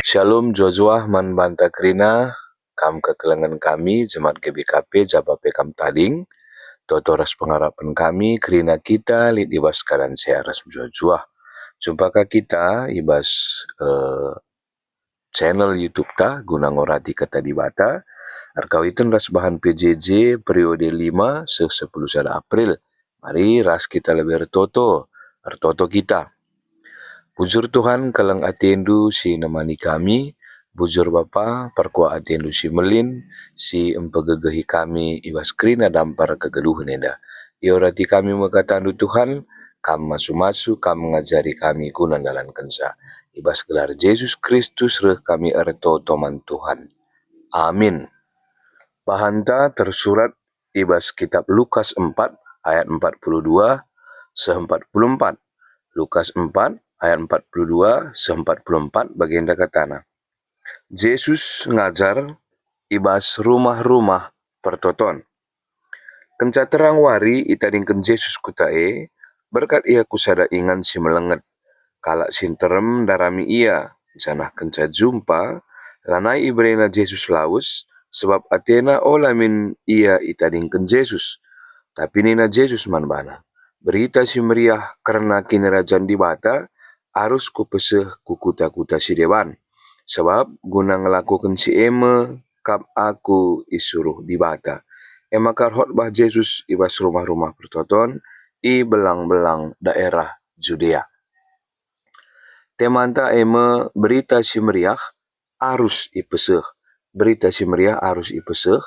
Shalom Joshua man banta krina kam kekelengan kami jemaat GBKP Jabape kam tading totoras pengharapan kami krina kita lid ibas karan searas Joshua. Jumpakah kita ibas channel YouTube ta guna ngorati kata di bata arkau itu ras bahan PJJ periode 5 se 10 April. Mari ras kita lebih artoto kita. Bujur Tuhan kalang atendu si nemani kami, bujur Bapa perkua atendu si melin, si empegegehi kami ibas krina dampar kegeluhan enda. Iorati kami mengatakan Tuhan, kam masu-masu, kam mengajari kami guna dalam kensa. Ibas gelar Yesus Kristus reh kami erto toman Tuhan. Amin. Bahanta tersurat ibas kitab Lukas 4 ayat 42 se 44. Lukas 4 ayat 42 se 44 bagian katana. Yesus ngajar ibas rumah-rumah pertoton. Kenca terang wari itadingken Yesus kutae berkat ia kusada ingan si melenget. Kalak sinterem darami ia janah kenca jumpa lanai ibrena Yesus laus sebab Athena olamin ia itadingken Yesus. Tapi nina Yesus manbana. Berita si meriah karena kinerajan di bata harus kupeseh kukuta-kuta si dewan. Sebab guna ngelakukan si eme kap aku isuruh di bata. Ema karhot bah Yesus ibas rumah-rumah pertoton i belang-belang daerah Judea. Temanta eme berita si meriah harus ipeseh. Berita si meriah harus ipeseh.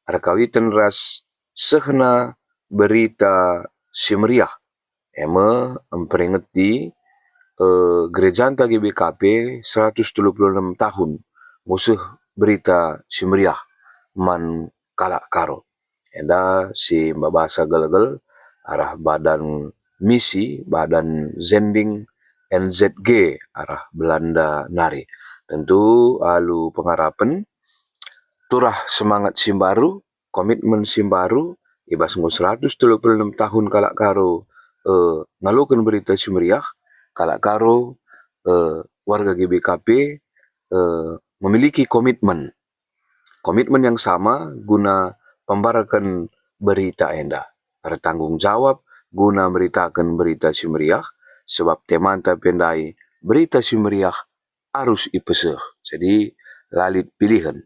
Arkawitan ras sehna berita si meriah. Ema memperingati gereja anta GBKP 136 tahun musuh berita si meriah man kalak karo. Enda si mbabasa gelgel arah badan misi, badan Zending NZG arah Belanda nari. Tentu alu pengharapan turah semangat simbaru, komitmen simbaru ibas 136 tahun kalak karo ngalukan berita si meriah, kalak karo warga GBKP memiliki komitmen yang sama guna pembarakan berita enda. Bertanggung jawab guna beritakan berita si meriah sebab temanta pendai berita si meriah harus ipeseh. Jadi lalit pilihan.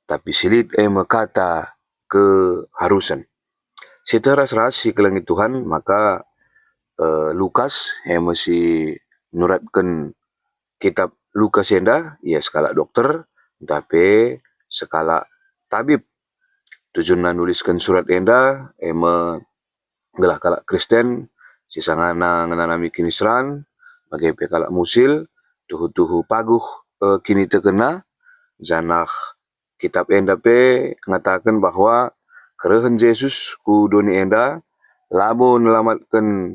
Tapi silit kata keharusan. Seteras-ras si kelangi Tuhan maka Lukas masih nuratkan kitab Lukas enda ia skala dokter tapi skala tabib. Tujuan nuliskan surat enda gelah kalak Kristen sisangana ngananami kinisran bagai pekalak musil tuhu-tuhu paguh kini terkena janah kitab enda pe mengatakan bahwa kerehan Yesus ku doni enda labo nelamatkan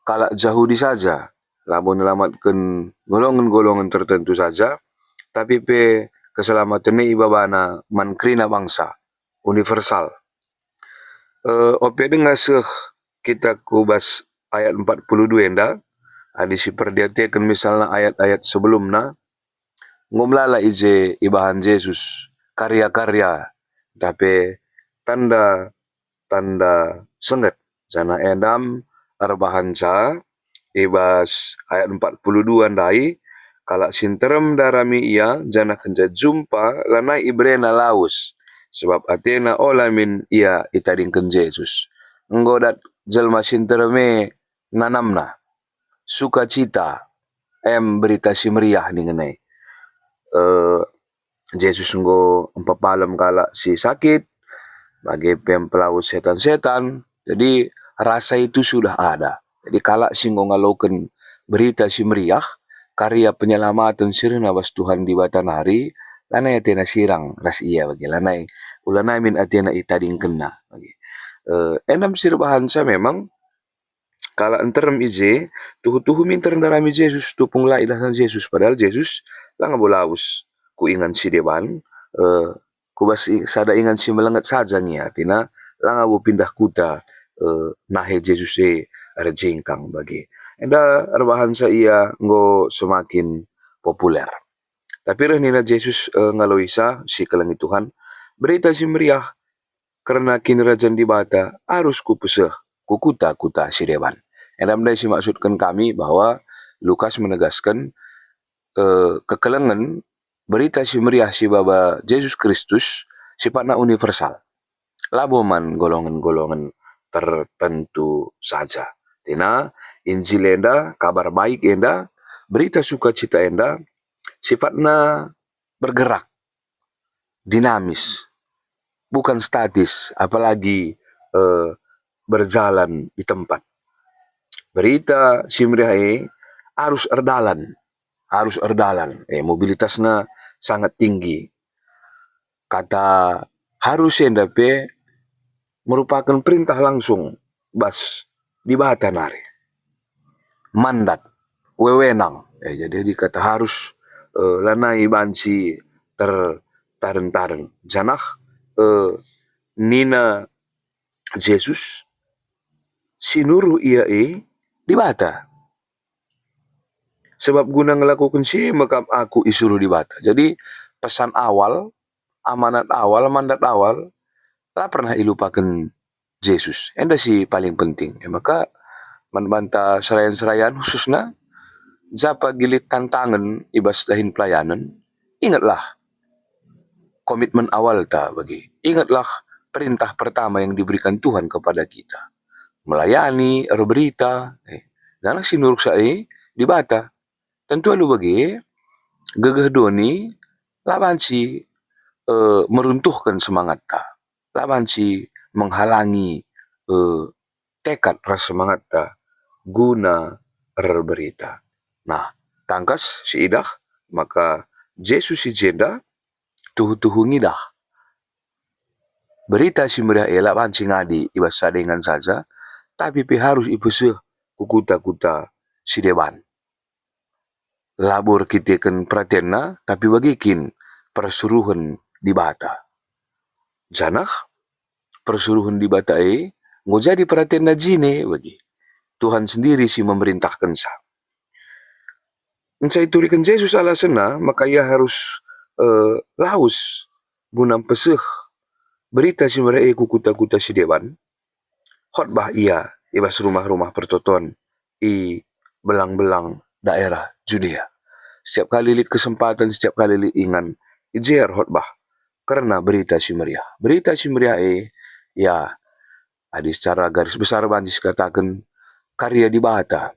kalak Yahudi saja, labo nelamatkan golongan-golongan tertentu saja, tapi pe keselamatan ibabana mankrina bangsa universal. Ope dengar seh kita kubas ayat 42 enda, adisi perdiatikan misalnya ayat-ayat sebelumnya, ngumlala ije ibahan Yesus karya-karya, tapi tanda sengat jana endam arbahanca ibas ayat 42 andai kalak sinterem darami ia jana kenja jumpa lanai ibrena laus sebab Athena olamin ia itadingken Yesus. Nggodat jelma sintereme nanamna sukacita berita si meriah ningenai. Yesus nggo empapalam kalak si sakit bagi pempelaut setan-setan. Jadi rasa itu sudah ada. Jadi kalak singgo ngaloken berita si meriah karya penyelamatan sirna bas Tuhan di batanari lanai Athena sirang ras iya bagi lanai ulanai min Athena itading kena bagi enam sir bahansa memang kalak enterem ije tuhu-tuhu minter darami Yesus tupung la ilahan Yesus padahal Yesus lah ngabolaus ku ingan si deban kubas sada ingan si melengat saja nia tina lah ngabu pindah kuta nahe Yesus ada jengkang bagi enda bahansa ia nggo semakin populer. Tapi nina Yesus ngaloisa si kelangi Tuhan, berita si meriah, karena kinerajan di bata harus kupeseh, kukuta-kuta si dewan. Yang si maksudkan kami bahwa Lukas menegaskan kekelengan berita si meriah si baba Yesus Kristus sifatnya universal. Laboman golongan-golongan tertentu saja. Tina Injil enda, kabar baik enda, berita sukacita enda, sifatnya bergerak, dinamis, bukan statis, apalagi berjalan di tempat. Berita si meriah harus erdalan, mobilitasnya sangat tinggi. Kata harus endape merupakan perintah langsung bas di bata nari. Mandat, wewenang. Jadi dikata harus lanai banci taren-taren. Janah nina Yesus sinuru ia di bata. Sebab guna ngelakukan si maka aku isuruh di bata. Jadi pesan awal, amanat awal, mandat awal, lah pernah ilupakan Yesus. Enda sih paling penting. Maka membantah serayan-serayan khususnya japa gilit tantangan ibas dahin pelayanan, ingatlah komitmen awal ta bagi. Ingatlah perintah pertama yang diberikan Tuhan kepada kita. Melayani, berita, jangan sinuruk saya di bata. Tentu alu bagi gegeh doni labanci meruntuhkan semangat ta. Labanci menghalangi tekad rasa semangat ta guna berberita. Nah, tangkas si idah, maka Yesus si jenda tuhu-tuhu ngidah. Berita si meriah laban si ngadi ibas sadengan saja, tapi harus ipeseh kukuta-kuta si dewan. Labor kitikan perhatianna, tapi bagikin persuruhan di bata. Janah persuruhan di bata mau jadi perhatianna jine bagi. Tuhan sendiri si memerintahkan sa. Encai turikan Yesus alasana, maka ia harus laus gunam peseh berita si mereka kukuta-kuta si dewan. Khotbah ia ibas rumah-rumah pertoton i belang-belang daerah Judea. Setiap kali lihat kesempatan, setiap kali lihat ingan, ijer khotbah karena berita si meriah. Berita si meriah ya ada secara garis besar banjis katakan karya di bata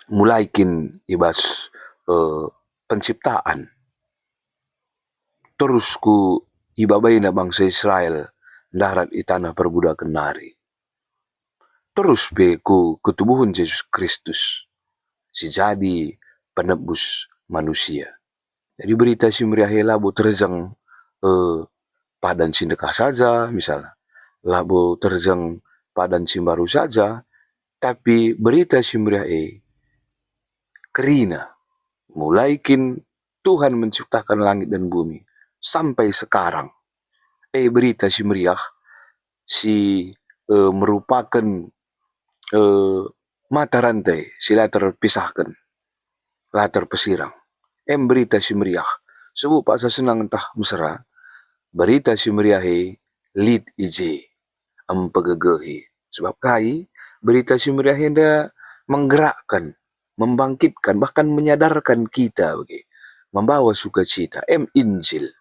mulaikin ibas penciptaan terus ku ibabaina bangsa Israel darat di tanah perbudakan nari terus pe ku ketubuhan Yesus Kristus si jadi penebus manusia. Jadi berita si meriah labo terjang padan sindekah saja misalnya, labo terjang padan simbaru saja, tapi berita si meriah kerina mulaikin Tuhan menciptakan langit dan bumi sampai sekarang berita si meriah si merupakan mata rantai sila terpisahkan lah terpesirang berita si meriah sebab pak senang entah mesra berita si meriah lead ije pegegehi sebab kai berita si meriah hendak menggerakkan, membangkitkan, bahkan menyadarkan kita bagi membawa sukacita Injil.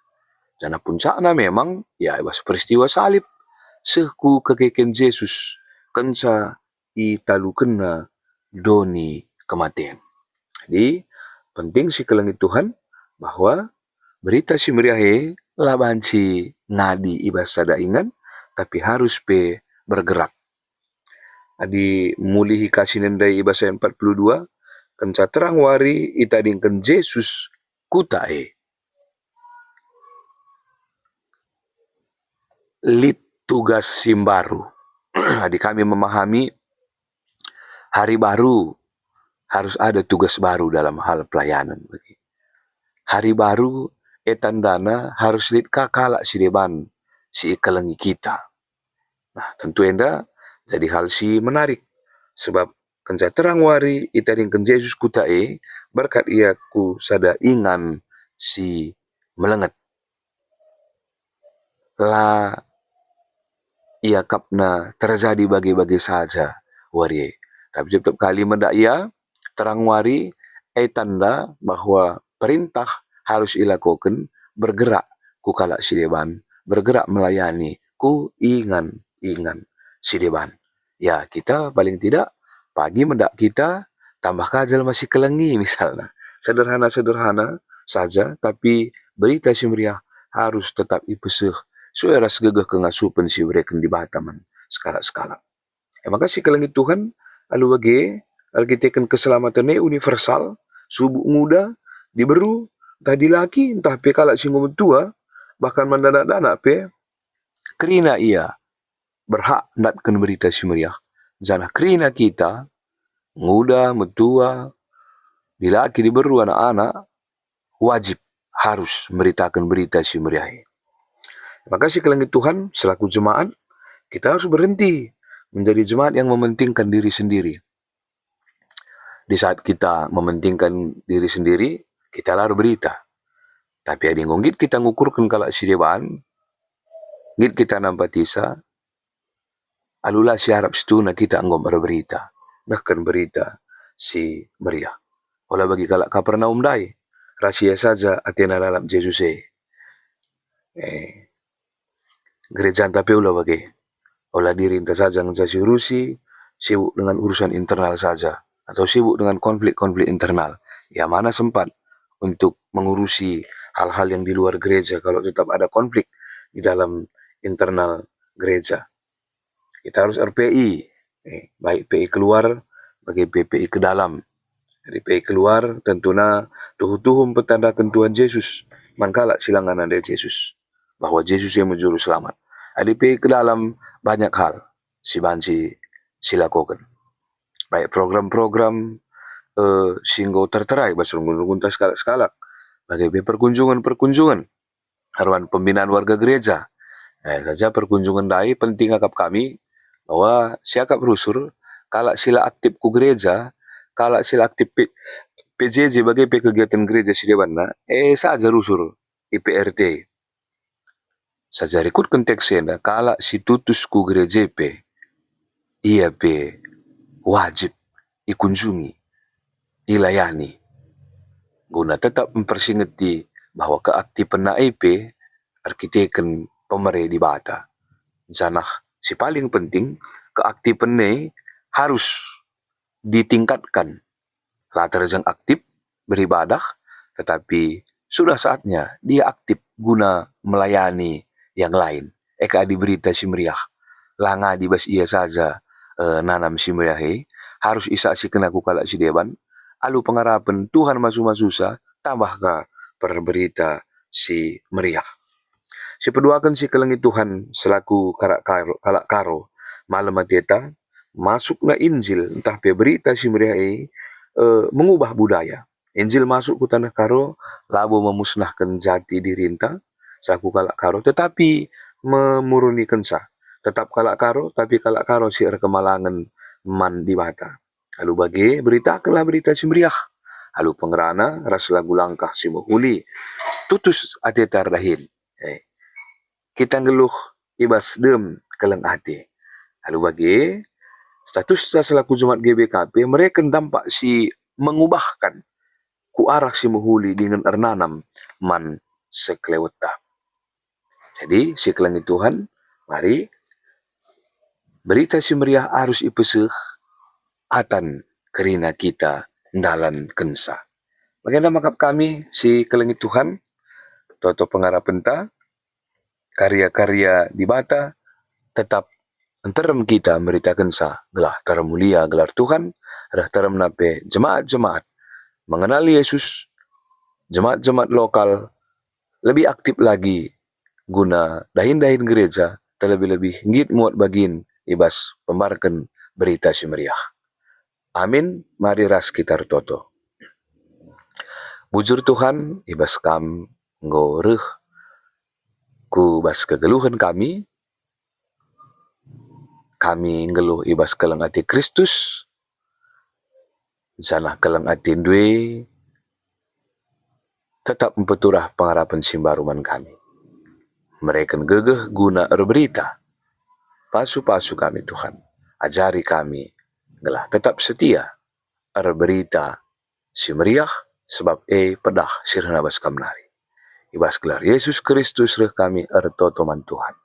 Dan puncaknya memang ya ibas peristiwa salib sehku kekeken Yesus kenca italukenna doni kematian. Jadi penting si kelengit Tuhan bahwa berita si meriah labanci ngadi ibas sada ingan tapi harus bergerak. Adi mulihi kasih nendai ibasa 42 kenca terang wari itadingkan Yesus kutae lit tugas simbaru. Adi kami memahami hari baru harus ada tugas baru dalam hal pelayanan bagi. Hari baru tandana harus lit kakala si deban si ikelengi kita. Nah tentu enda jadi hal si menarik sebab kenca terang wari itadingkan Yesus kutae berkat ia ku sada ingan si melenget. La ia kapna terjadi bagi-bagi saja wari. Tapi setiap kali mendak ia terang wari tanda bahwa perintah harus ilakukan bergerak ku kalak sideban, bergerak melayani ku ingan sideban. Ya kita paling tidak pagi mendak kita tambah kajal masih kelengi misalnya. Sederhana-sederhana saja tapi berita si meriah harus tetap ipeseh suara segegeh kengasupan si mereka di Bataman skala-skala. Maka si kelengi Tuhan alu bagi alkitekan keselamatannya universal subuh muda diberu tadi laki entah pe kalak si ngomong tua bahkan mandana-dana pe kerina ia berhak natkan berita si meriah. Janah kerina kita muda metua dilaki diberu anak-anak wajib harus memberitakan berita si meriah. Maka si kelengi Tuhan selaku jemaat kita harus berhenti menjadi jemaat yang mementingkan diri sendiri. Di saat kita mementingkan diri sendiri, kita lalu berita. Tapi ada yang ngit kita ngukurkan kalau si dewan, ngit kita nampak tisa, alulah si harap setuna kita anggap berita. Bahkan berita si meriah. Olah bagi kalak Kapernaum dai, rahasia saja Athena lalap Yesus gereja tapi ulah bagi. Olah diri entah saja ngejasi Rusi, sibuk dengan urusan internal saja. Atau sibuk dengan konflik-konflik internal. Ya mana sempat untuk mengurusi hal-hal yang di luar gereja kalau tetap ada konflik di dalam internal gereja. Kita harus RPI, baik PI keluar bagi PPI ke dalam. Jadi PI keluar tentunya tuhu-tuhum petandakan Tuhan Yesus. Mankalak silangan ada Yesus. Bahwa Yesus yang menjuru selamat. Ada PI ke dalam banyak hal si banci silakukan. Baik program-program singgo terterai basur gunta skala-skala bagi perkunjungan haruan pembinaan warga gereja. Saja perkunjungan dai penting akap kami bahwa siakap rusur kalak sila aktif ku gereja, kalak sila aktif PJJ bagi kegiatan gereja si dewana, saja rusur IPRT. Saja rekut konteksnya kalak si tutus ku gereja iya wajib dikunjungi, dilayani. Guna tetap mempersingeti bahwa keaktifan IP arkiteken pemerintah di Bata. Janah si paling penting keaktifan ini harus ditingkatkan. Latar yang aktif beribadah, tetapi sudah saatnya dia aktif guna melayani yang lain. Eka di berita si meriah, langa di bas iya saja nanam si meriah harus isa si kena kalak si dewan. Alu pengarapan Tuhan masu-masusa tambah ke perberita si meriah. Si peduakan si kelengi Tuhan selaku kalak karo malam mateta masuk na Injil entah pe berita si meriah mengubah budaya. Injil masuk ke tanah karo labu memusnahkan jati dirinta saku kalak karo tetapi memurunikan sah. Tetap kalak karo tapi kalak karo si kemalangan man di mata. Lalu bagi beritakanlah berita si meriah. Lalu pengerana ras lagu langkah si muhuli tutus ati tardahin. Kita ngeluh ibas dem keleng ati. Lalu bagi status selaku Jemaat GBKP mereka dampak si mengubahkan ku arah si muhuli dengan ernanam man sekleweta. Jadi si kelengi Tuhan mari berita si meriah harus ipeseh atan kerina kita ndalan kensa. Bagaimana makap kami si kelengi Tuhan toto pengarapan ta karya-karya di Bata tetap enterem kita meritakan sa gelah terem mulia gelar Tuhan dah terem nape jemaat-jemaat mengenali Yesus, jemaat-jemaat lokal lebih aktif lagi guna dahin-dahin gereja terlebih-lebih ngit muat bagin ibas pembarkan berita si meriah. Amin, mari ras kita toto. Bujur Tuhan ibas kam ngoreh ku bas kegeluhan kami ngeluh ibas keleng ati Kristus, sanah keleng ati ndwe tetap mempeturah pengharapan simbaruman kami. Mereka gegeh guna berita. Pasu-pasu kami Tuhan, ajari kami, gelah tetap setia, berita si meriah, sebab pedah sirna bas kamnari. Ibas gelar Yesus Kristus reh kami ertotoman Tuhan.